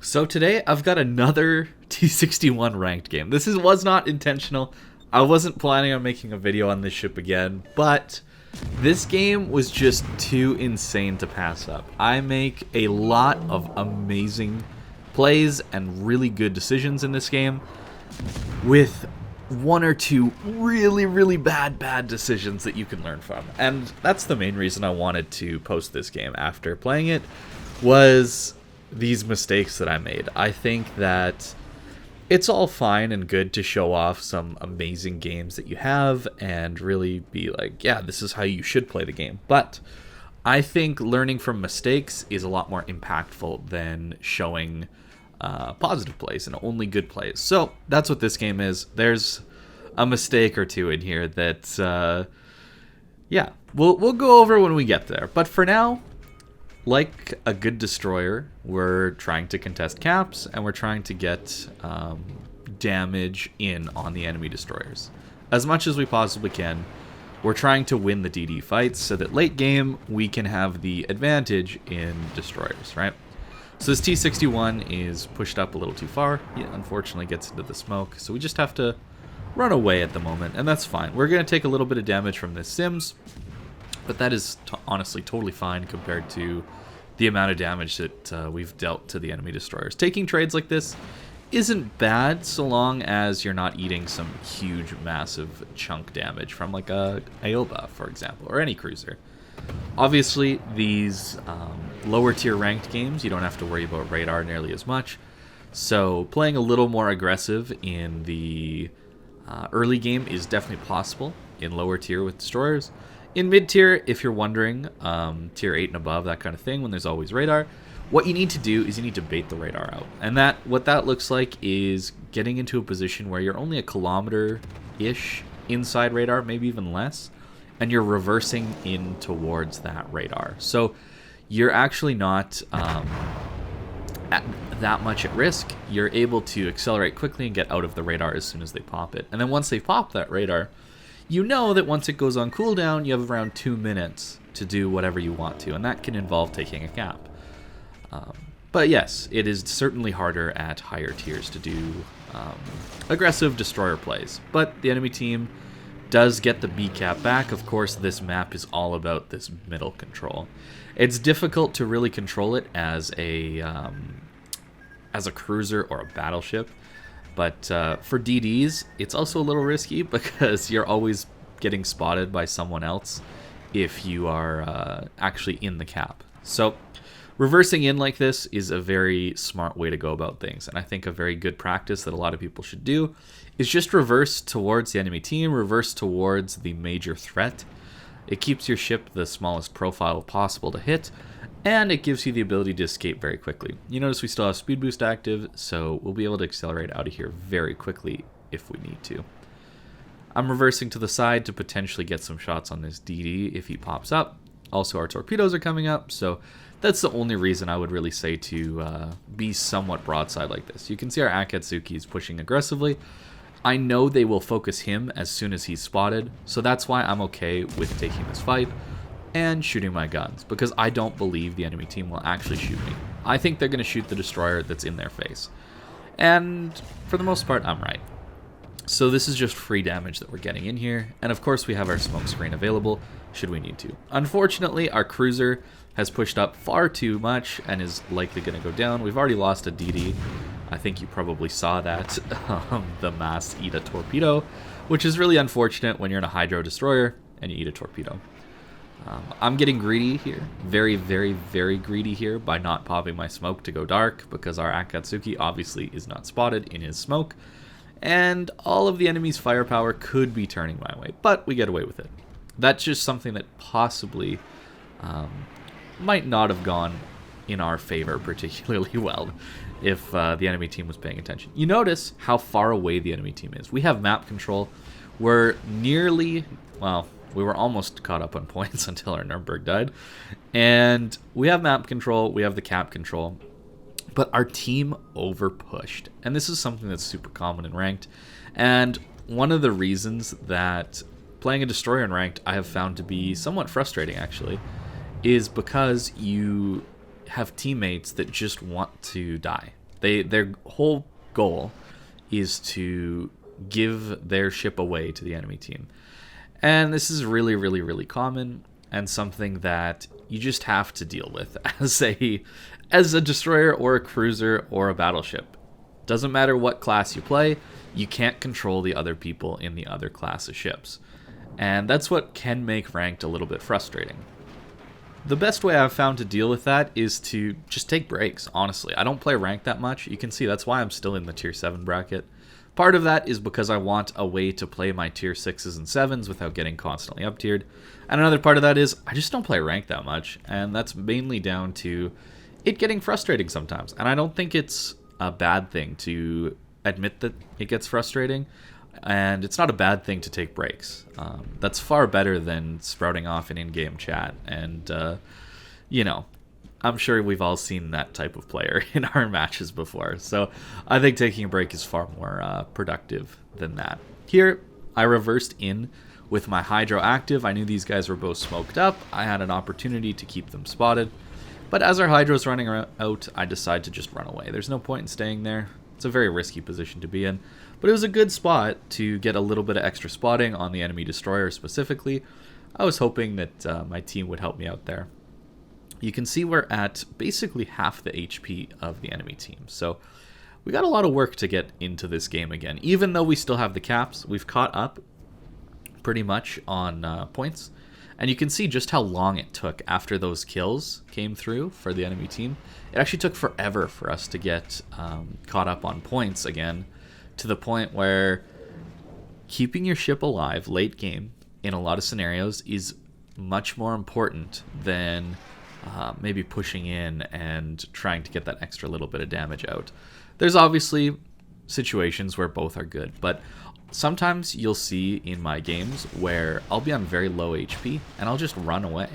So today I've got another T61 ranked game. Was not intentional. I wasn't planning on making a video on this ship again, but this game was just too insane to pass up. I make a lot of amazing plays and really good decisions in this game, with one or two really bad decisions that you can learn from. And that's the main reason I wanted to post this game after playing it, was these mistakes that I made. I think that it's all fine and good to show off some amazing games that you have and really be like, yeah, this is how you should play the game. But I think learning from mistakes is a lot more impactful than showing positive plays and only good plays. So that's what this game is. There's a mistake or two in here that, yeah, we'll go over when we get there. But for now, like a good destroyer, we're trying to contest caps and we're trying to get damage in on the enemy destroyers as much as we possibly can. We're trying to win the DD fights so that late game we can have the advantage in destroyers, right? So this T61 is pushed up a little too far. He unfortunately gets into the smoke, so we just have to run away at the moment, and that's fine. We're going to take a little bit of damage from this Sims, but that is honestly totally fine compared to the amount of damage that we've dealt to the enemy destroyers. Taking trades like this isn't bad so long as you're not eating some huge, massive chunk damage from like a Ioba, for example, or any cruiser. Obviously, these lower tier ranked games, you don't have to worry about radar nearly as much. So playing a little more aggressive in the early game is definitely possible in lower tier with destroyers. In mid tier, if you're wondering, tier 8 and above, that kind of thing, when there's always radar, what you need to do is you need to bait the radar out. And what that looks like is getting into a position where you're only a kilometer-ish inside radar, maybe even less, and you're reversing in towards that radar. So you're actually not that much at risk. You're able to accelerate quickly and get out of the radar as soon as they pop it. And then once they pop that radar, you know that once it goes on cooldown, you have around 2 minutes to do whatever you want to, and that can involve taking a cap. But yes, it is certainly harder at higher tiers to do aggressive destroyer plays. But the enemy team does get the B cap back. Of course, this map is all about this middle control. It's difficult to really control it as a cruiser or a battleship. But for DDs, it's also a little risky because you're always getting spotted by someone else if you are actually in the cap. So reversing in like this is a very smart way to go about things. And I think a very good practice that a lot of people should do is just reverse towards the enemy team, reverse towards the major threat. It keeps your ship the smallest profile possible to hit, and it gives you the ability to escape very quickly. You notice we still have speed boost active, so we'll be able to accelerate out of here very quickly if we need to. I'm reversing to the side to potentially get some shots on this DD if he pops up. Also, our torpedoes are coming up, so that's the only reason I would really say to be somewhat broadside like this. You can see our Akatsuki is pushing aggressively. I know they will focus him as soon as he's spotted, so that's why I'm okay with taking this fight and shooting my guns, because I don't believe the enemy team will actually shoot me. I think they're going to shoot the destroyer that's in their face. And for the most part, I'm right. So this is just free damage that we're getting in here, and of course we have our smoke screen available should we need to. Unfortunately, our cruiser has pushed up far too much and is likely going to go down. We've already lost a DD. I think you probably saw that, the mass eat a torpedo, which is really unfortunate when you're in a hydro destroyer and you eat a torpedo. I'm getting greedy here, very greedy here by not popping my smoke to go dark, because our Akatsuki obviously is not spotted in his smoke, and all of the enemy's firepower could be turning my way, but we get away with it. That's just something that possibly might not have gone in our favor particularly well if the enemy team was paying attention. You notice how far away the enemy team is. We have map control. We're nearly, well, we were almost caught up on points until our Nuremberg died. And we have map control, we have the cap control, but our team overpushed. And this is something that's super common in ranked. And one of the reasons that playing a destroyer in ranked I have found to be somewhat frustrating, actually, is because you have teammates that just want to die. Their whole goal is to give their ship away to the enemy team. And this is really, really, really common and something that you just have to deal with as a destroyer or a cruiser or a battleship. Doesn't matter what class you play, you can't control the other people in the other class of ships. And that's what can make ranked a little bit frustrating. The best way I've found to deal with that is to just take breaks, honestly. I don't play ranked that much. You can see that's why I'm still in the tier 7 bracket. Part of that is because I want a way to play my tier 6s and 7s without getting constantly up-tiered. And another part of that is I just don't play ranked that much, and that's mainly down to it getting frustrating sometimes. And I don't think it's a bad thing to admit that it gets frustrating, and it's not a bad thing to take breaks. That's far better than sprouting off an in-game chat. And, I'm sure we've all seen that type of player in our matches before. So I think taking a break is far more productive than that. Here, I reversed in with my Hydro active. I knew these guys were both smoked up. I had an opportunity to keep them spotted. But as our Hydro's running out, I decide to just run away. There's no point in staying there. It's a very risky position to be in. But it was a good spot to get a little bit of extra spotting on the enemy destroyer specifically. I was hoping that my team would help me out there. You can see we're at basically half the HP of the enemy team. So we got a lot of work to get into this game again. Even though we still have the caps, we've caught up pretty much on points. And you can see just how long it took after those kills came through for the enemy team. It actually took forever for us to get caught up on points again, to the point where keeping your ship alive late game in a lot of scenarios is much more important than maybe pushing in and trying to get that extra little bit of damage out. There's obviously situations where both are good, but sometimes you'll see in my games where I'll be on very low HP and I'll just run away.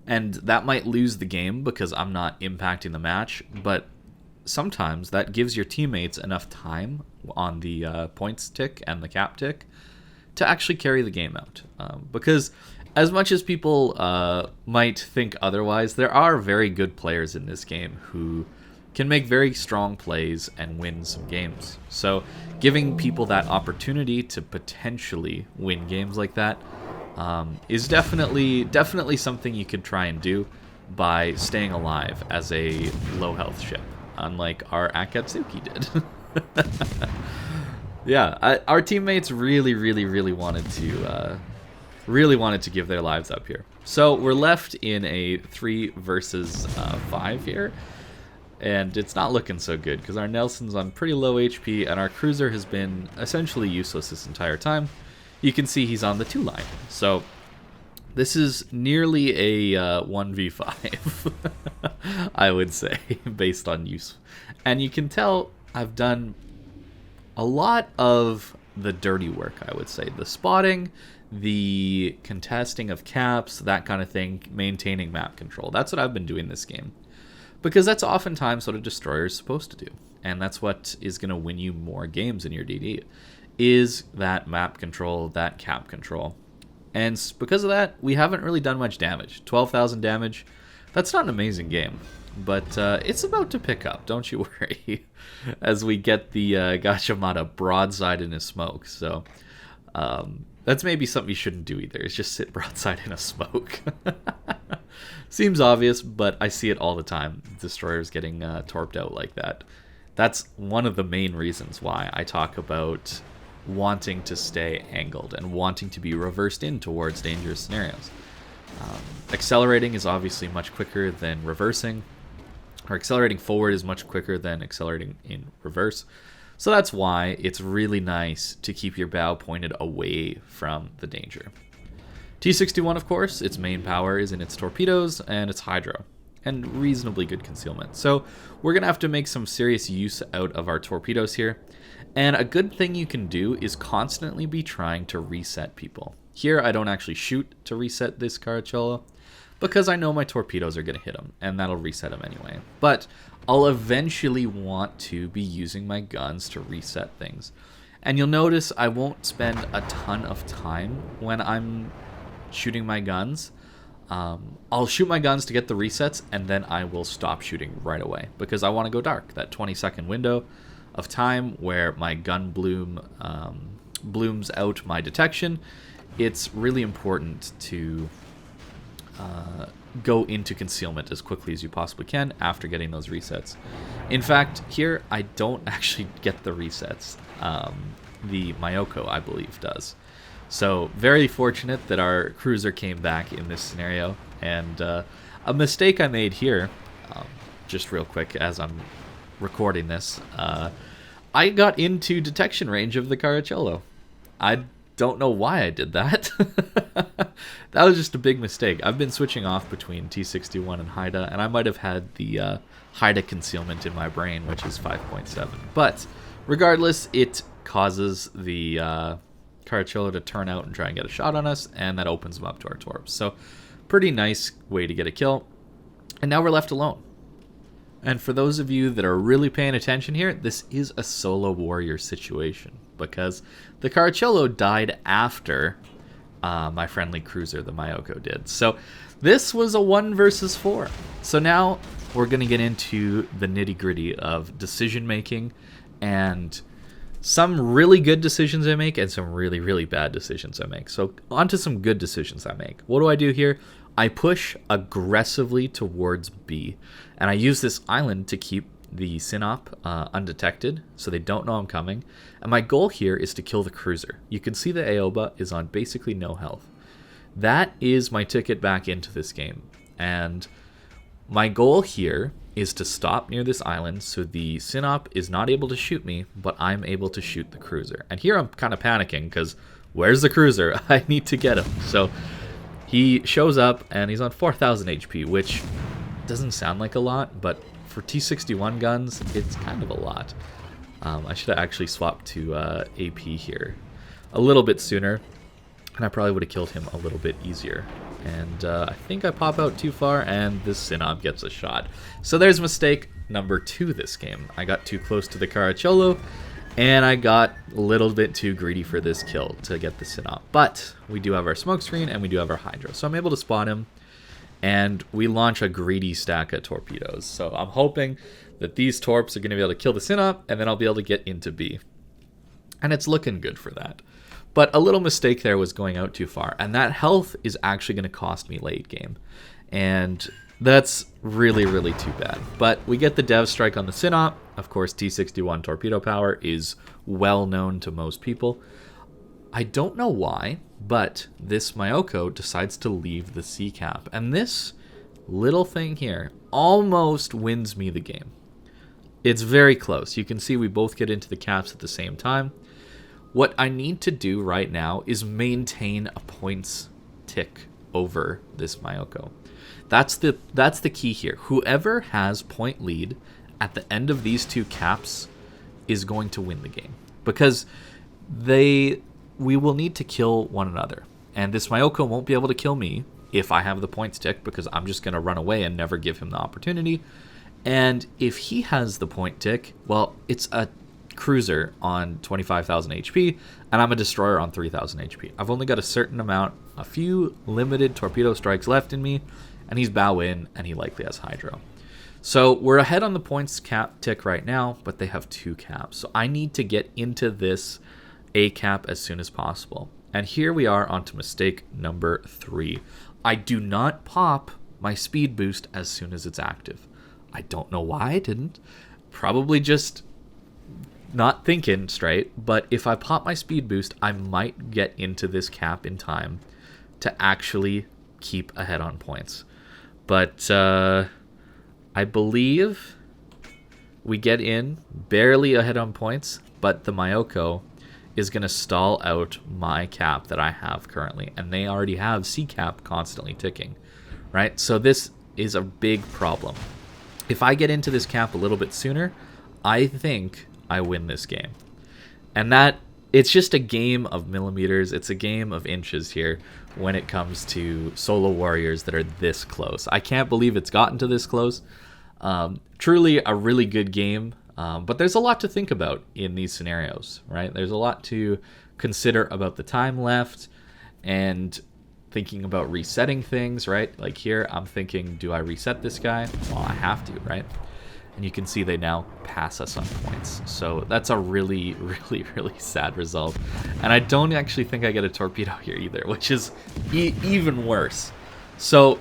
And that might lose the game because I'm not impacting the match, but sometimes that gives your teammates enough time on the points tick and the cap tick to actually carry the game out. Because as much as people might think otherwise, there are very good players in this game who can make very strong plays and win some games. So giving people that opportunity to potentially win games like that is definitely something you could try and do by staying alive as a low health ship, unlike our Akatsuki did. Yeah, our teammates really wanted to give their lives up here. So we're left in a 3 versus 5 here, and it's not looking so good because our Nelson's on pretty low HP and our cruiser has been essentially useless this entire time. You can see he's on the 2 line. So this is nearly a 1v5, I would say, based on use. And you can tell I've done a lot of the dirty work, I would say. The spotting, the contesting of caps, that kind of thing, maintaining map control. That's what I've been doing this game. Because that's oftentimes what a destroyer is supposed to do. And that's what is going to win you more games in your DD, is that map control, that cap control. And because of that, we haven't really done much damage. 12,000 damage. That's not an amazing game. But it's about to pick up, don't you worry, as we get the Gachamata broadside in his smoke. So that's maybe something you shouldn't do either, is just sit broadside in a smoke. Seems obvious, but I see it all the time, destroyers getting torped out like that. That's one of the main reasons why I talk about wanting to stay angled and wanting to be reversed in towards dangerous scenarios. Accelerating is obviously much quicker than reversing, or accelerating forward is much quicker than accelerating in reverse. So that's why it's really nice to keep your bow pointed away from the danger. T61, of course, its main power is in its torpedoes and its hydro, and reasonably good concealment. So we're going to have to make some serious use out of our torpedoes here. And a good thing you can do is constantly be trying to reset people. Here, I don't actually shoot to reset this Caracciolo, because I know my torpedoes are going to hit him, and that'll reset him anyway. But I'll eventually want to be using my guns to reset things. And you'll notice I won't spend a ton of time when I'm shooting my guns. I'll shoot my guns to get the resets, and then I will stop shooting right away because I want to go dark. That 20-second window of time where my gun blooms out my detection, it's really important to go into concealment as quickly as you possibly can after getting those resets. In fact, here I don't actually get the resets. The Mayoko, I believe, does. So very fortunate that our cruiser came back in this scenario. And a mistake I made here, just real quick as I'm recording this, I got into detection range of the Caracciolo. I don't know why I did that. That was just a big mistake. I've been switching off between T61 and Haida, and I might have had the Haida concealment in my brain, which is 5.7. But regardless, it causes the Caracciolo to turn out and try and get a shot on us, and that opens them up to our torps. So pretty nice way to get a kill. And now we're left alone. And for those of you that are really paying attention here, this is a solo warrior situation because the Caracciolo died after my friendly cruiser, the Mayoko, did. So this was a 1 versus 4. So now we're going to get into the nitty-gritty of decision making and some really good decisions I make and some really, really bad decisions I make. So on to some good decisions I make. What do I do here? I push aggressively towards B, and I use this island to keep the Synop undetected so they don't know I'm coming. And my goal here is to kill the cruiser. You can see the Aoba is on basically no health. That is my ticket back into this game. And my goal here is to stop near this island so the Synop is not able to shoot me, but I'm able to shoot the cruiser. And here I'm kind of panicking because where's the cruiser? I need to get him. So he shows up and he's on 4,000 HP, which doesn't sound like a lot, but for T61 guns, it's kind of a lot. I should have actually swapped to AP here a little bit sooner, and I probably would have killed him a little bit easier. And I think I pop out too far, and this Synop gets a shot. So there's mistake number 2 this game. I got too close to the Caracciolo, and I got a little bit too greedy for this kill to get the Synop. But we do have our smoke screen, and we do have our Hydro. So I'm able to spot him, and we launch a greedy stack of torpedoes. So I'm hoping that these torps are going to be able to kill the Synop, and then I'll be able to get into B. And it's looking good for that. But a little mistake there was going out too far, and that health is actually going to cost me late game. And that's really, really too bad. But we get the Dev Strike on the Synop. Of course, T61 torpedo power is well known to most people. I don't know why, but this Mayoko decides to leave the C cap. And this little thing here almost wins me the game. It's very close. You can see we both get into the caps at the same time. What I need to do right now is maintain a points tick over this Mayoko. That's the key here. Whoever has point lead at the end of these 2 caps is going to win the game. Because we will need to kill one another. And this Mayoko won't be able to kill me if I have the points tick, because I'm just going to run away and never give him the opportunity. And if he has the point tick, well, it's a cruiser on 25,000 HP, and I'm a destroyer on 3,000 HP. I've only got a certain amount, a few limited torpedo strikes left in me, and he's bow in, and he likely has Hydro. So we're ahead on the points cap tick right now, but they have 2 caps. So I need to get into this A cap as soon as possible. And here we are onto mistake number 3. I do not pop my speed boost as soon as it's active. I don't know why I didn't. Probably just not thinking straight, but if I pop my speed boost, I might get into this cap in time to actually keep ahead on points. But I believe we get in barely ahead on points, but the Mayoko is going to stall out my cap that I have currently, and they already have C cap constantly ticking, right? So this is a big problem. If I get into this cap a little bit sooner, I think I win this game. And that, it's just a game of millimeters. It's a game of inches here when it comes to solo warriors that are this close. I can't believe it's gotten to this close. Truly a really good game, but there's a lot to think about in these scenarios, right? There's a lot to consider about the time left, and thinking about resetting things, right? Like here, I'm thinking, do I reset this guy? Well, I have to, right? And you can see they now pass us on points. So that's a really, really, really sad result. And I don't actually think I get a torpedo here either, which is even worse. So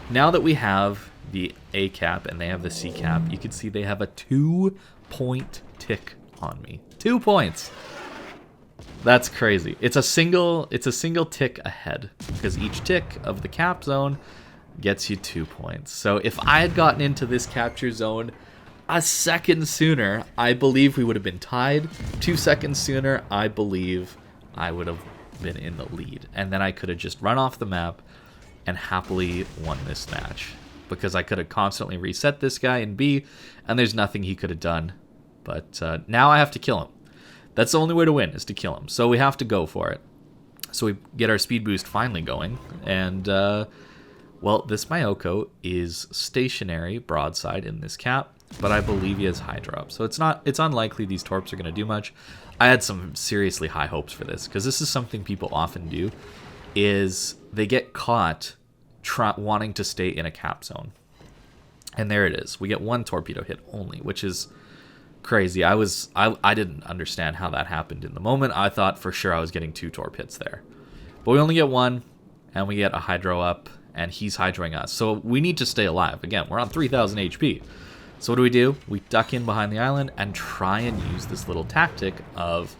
now that we have the A cap and they have the C cap, you can see they have a 2-point tick on me. 2 points. That's crazy. It's a single tick ahead, because each tick of the cap zone gets you 2 points. So if I had gotten into this capture zone a second sooner, I believe we would have been tied. 2 seconds sooner, I believe I would have been in the lead. And then I could have just run off the map and happily won this match, because I could have constantly reset this guy in B, and there's nothing he could have done. But now I have to kill him. That's the only way to win, is to kill him. So we have to go for it. So we get our speed boost finally going, and well, this Myoko is stationary broadside in this cap, but I believe he has high drop. So it's unlikely these torps are going to do much. I had some seriously high hopes for this, because this is something people often do, is they get caught wanting to stay in a cap zone. And there it is. We get 1 torpedo hit only, which is crazy. I didn't understand how that happened in the moment. I thought for sure I was getting 2 torp hits there. But we only get 1, and we get a hydro up, and he's hydroing us. So we need to stay alive. Again, we're on 3,000 HP. So what do? We duck in behind the island and try and use this little tactic of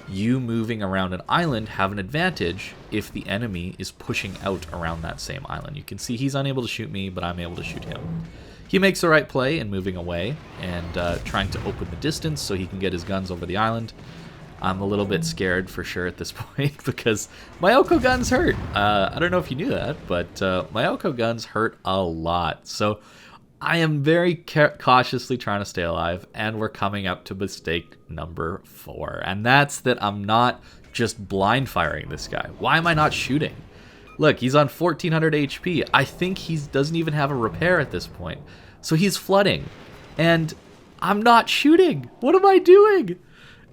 you moving around an island have an advantage if the enemy is pushing out around that same island. You can see he's unable to shoot me, but I'm able to shoot him. He makes the right play in moving away and trying to open the distance so he can get his guns over the island. I'm a little bit scared for sure at this point, because my Oko guns hurt. I don't know if you knew that, but my Oko guns hurt a lot. So I am very cautiously trying to stay alive, and we're coming up to mistake number 4. And that's that I'm not just blind firing this guy. Why am I not shooting? Look, he's on 1400 HP. I think he doesn't even have a repair at this point. So he's flooding. And I'm not shooting. What am I doing?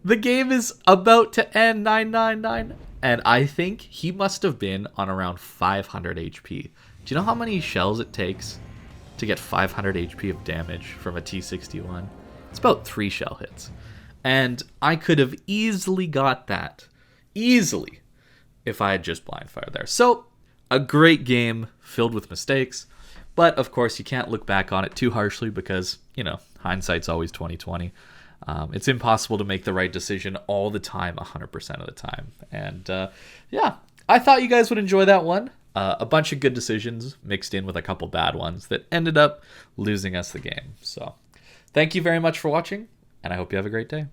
The game is about to end 999. And I think he must have been on around 500 HP. Do you know how many shells it takes to get 500 HP of damage from a T61? It's about 3 shell hits. And I could have easily got that. Easily. If I had just blind fired there. So, a great game filled with mistakes, but of course you can't look back on it too harshly, because, you know, hindsight's always 20/20. It's impossible to make the right decision all the time, 100% of the time. And yeah, I thought you guys would enjoy that one. A bunch of good decisions mixed in with a couple bad ones that ended up losing us the game. So, thank you very much for watching, and I hope you have a great day.